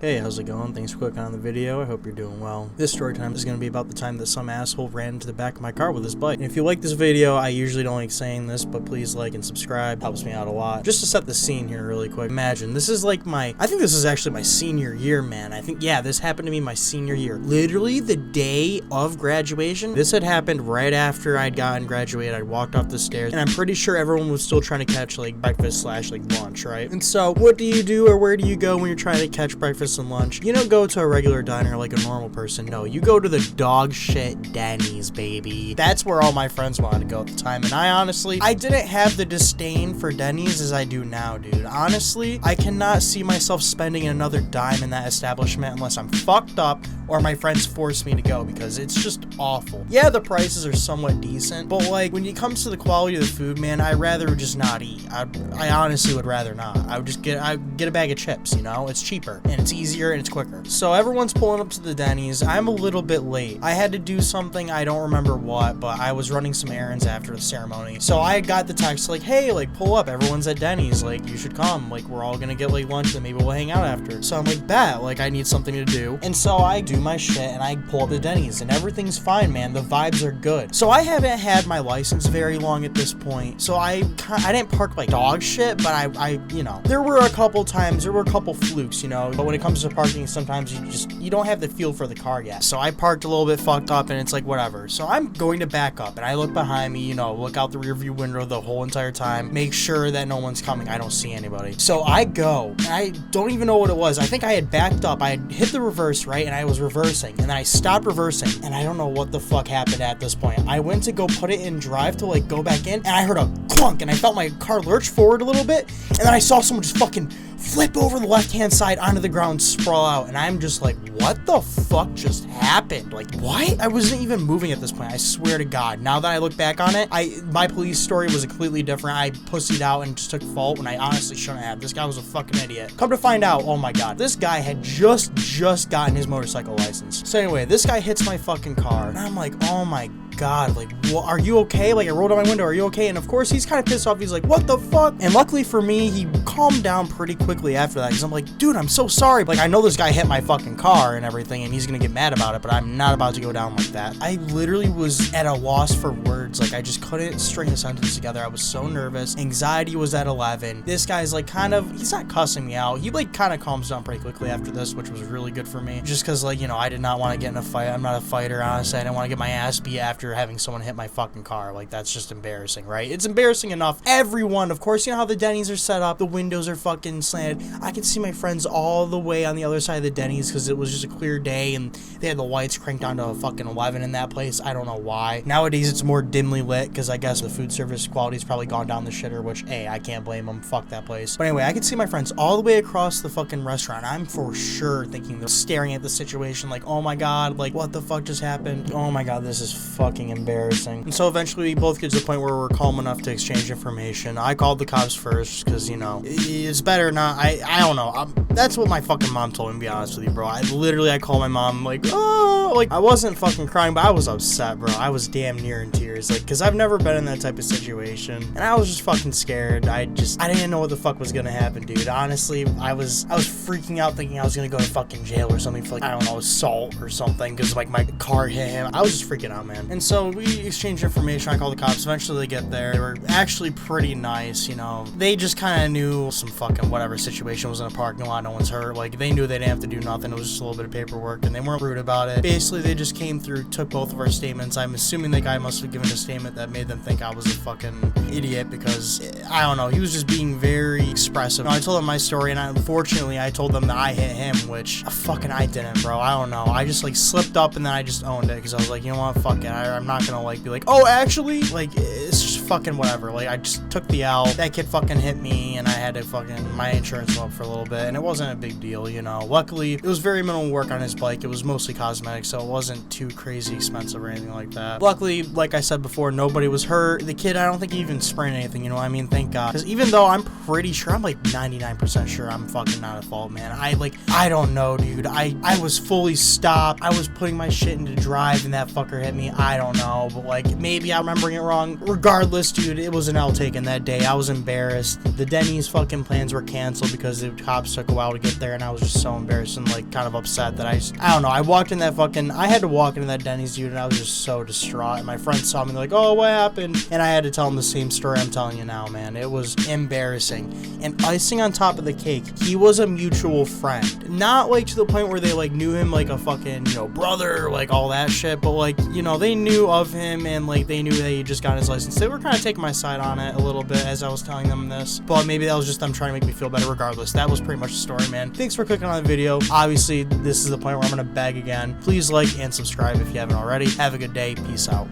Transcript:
Hey, how's it going? Thanks for clicking on the video. I hope you're doing well. This story time is going to be about the time that some asshole ran into the back of my car with his bike. And if you like this video, I usually don't like saying this, but please like and subscribe. Helps me out a lot. Just to set the scene here really quick. Imagine, this is like I think this is actually my senior year, man. This happened to me my senior year. Literally the day of graduation. This had happened right after I'd gotten graduated. I walked off the stairs, and I'm pretty sure everyone was still trying to catch like breakfast / like lunch, right? And so what do you do, or where do you go when you're trying to catch breakfast and lunch? You don't go to a regular diner like a normal person. No, you go to the dog shit Denny's, baby. That's where all my friends wanted to go at the time. And I didn't have the disdain for Denny's as I do now, dude. Honestly, I cannot see myself spending another dime in that establishment unless I'm fucked up or my friends force me to go, because it's just awful. Yeah, the prices are somewhat decent, but like when it comes to the quality of the food, man, I'd rather just not eat. I honestly would rather not. I would just get a bag of chips, you know? It's cheaper and it's easier and it's quicker. So everyone's pulling up to the Denny's. I'm a little bit late. I had to do something, I don't remember what, but I was running some errands after the ceremony. So I got the text like, hey, like pull up, everyone's at Denny's, like you should come, like we're all gonna get like lunch and maybe we'll hang out after. So I'm like, bet, like I need something to do. And so I do my shit and I pull up to Denny's and everything's fine, man. The vibes are good. So I haven't had my license very long at this point. So I didn't park like dog shit, but I you know, there were a couple flukes, you know, but when it comes to parking, sometimes you don't have the feel for the car yet. So I parked a little bit fucked up and it's like whatever. So I'm going to back up and I look behind me, you know, look out the rear view window the whole entire time, make sure that no one's coming. I don't see anybody. So I go and I don't even know what it was. I think I had backed up. I had hit the reverse, right? And I was reversing and then I stopped reversing and I don't know what the fuck happened at this point. I went to go put it in drive to like go back in and I heard a clunk and I felt my car lurch forward a little bit and then I saw someone just fucking flip over the left-hand side onto the ground, sprawl out, and I'm just like, what the fuck just happened? Like, what? I wasn't even moving at this point, I swear to God. Now that I look back on it, my police story was completely different. I pussied out and just took fault when I honestly shouldn't have. This guy was a fucking idiot. Come to find out, oh my God, this guy had just gotten his motorcycle license. So anyway, this guy hits my fucking car, and I'm like, oh my God, like, what, are you okay? Like, I rolled out my window, are you okay? And of course, he's kind of pissed off. He's like, what the fuck? And luckily for me, he calmed down pretty quickly after that, because I'm like, dude, I'm so sorry. Like, I know this guy hit my fucking car and everything, and he's gonna get mad about it, but I'm not about to go down like that. I literally was at a loss for words. Like, I just couldn't string a sentence together. I was so nervous. Anxiety was at 11. This guy's like he's not cussing me out. He like kind of calms down pretty quickly after this, which was really good for me. Just because, like, you know, I did not want to get in a fight. I'm not a fighter, honestly. I didn't want to get my ass beat after having someone hit my fucking car. Like, that's just embarrassing, right? It's embarrassing enough. Everyone, of course, you know how the Denny's are set up. The windows are fucking slanted. I could see my friends all the way on the other side of the Denny's because it was just a clear day and they had the lights cranked down to a fucking 11 in that place. I don't know why. Nowadays, it's more dimly lit because I guess the food service quality's probably gone down the shitter, which, hey, I can't blame them. Fuck that place. But anyway, I could see my friends all the way across the fucking restaurant. I'm for sure thinking they're staring at the situation like, oh my God, like, what the fuck just happened? Oh my God, this is fucking embarrassing. And so eventually we both get to the point where we're calm enough to exchange information. I called the cops first because, you know, it's better not. I don't know. That's what my fucking mom told me, to be honest with you, bro. I called my mom like, oh, like, I wasn't fucking crying, but I was upset, bro. I was damn near in tears, like, because I've never been in that type of situation, and I was just fucking scared. I didn't know what the fuck was gonna happen, dude. Honestly, I was freaking out thinking I was gonna go to fucking jail or something for, like, I don't know, assault or something, because, like, my car hit him. I was just freaking out, man. And so we exchanged information. I called the cops. Eventually they get there. They were actually pretty nice, you know. They just kind of knew some fucking whatever situation was in a parking lot. No one's hurt. Like, they knew they didn't have to do nothing. It was just a little bit of paperwork, and they weren't rude about it. Basically, they just came through, took both of our statements. I'm assuming the guy must have given a statement that made them think I was a fucking idiot because, I don't know, he was just being very expressive. I told them my story, and unfortunately, I told them that I hit him, which fucking I didn't, bro. I don't know. I just, like, slipped up, and then I just owned it because I was like, you know what, fuck it. I'm not gonna, like, be like, oh, actually, like, it's just fucking whatever. Like, I just took the L. That kid fucking hit me, and I had to fucking, my insurance went up for a little bit, and it wasn't a big deal, you know. Luckily, it was very minimal work on his bike. It was mostly cosmetic, so it wasn't too crazy expensive or anything like that. Luckily, like I said before, nobody was hurt. The kid, I don't think he even sprained anything, you know what I mean? Thank God. Because even though I'm pretty sure, I'm like 99% sure I'm fucking not at fault, man. I don't know, dude. I was fully stopped. I was putting my shit into drive, and that fucker hit me. I don't know, but like maybe I'm remembering it wrong. Regardless, dude, it was an L taken that day. I was embarrassed. The Denny's fucking plans were canceled because the cops took a while to get there, and I was just so embarrassed and like kind of upset that I don't know. I had to walk into that Denny's, dude, and I was just so distraught. And my friends saw me like, oh, what happened? And I had to tell them the same story I'm telling you now, man. It was embarrassing. And icing on top of the cake, he was a mutual friend. Not like to the point where they like knew him like a fucking, brother, like all that shit, but like, they knew of him, and like they knew that he just got his license. They were kind of taking my side on it a little bit as I was telling them this, but maybe that was just them trying to make me feel better. Regardless, that was pretty much the story, man. Thanks for clicking on the video. Obviously, this is the point where I'm gonna beg again. Please like and subscribe if you haven't already. Have a good day. Peace out.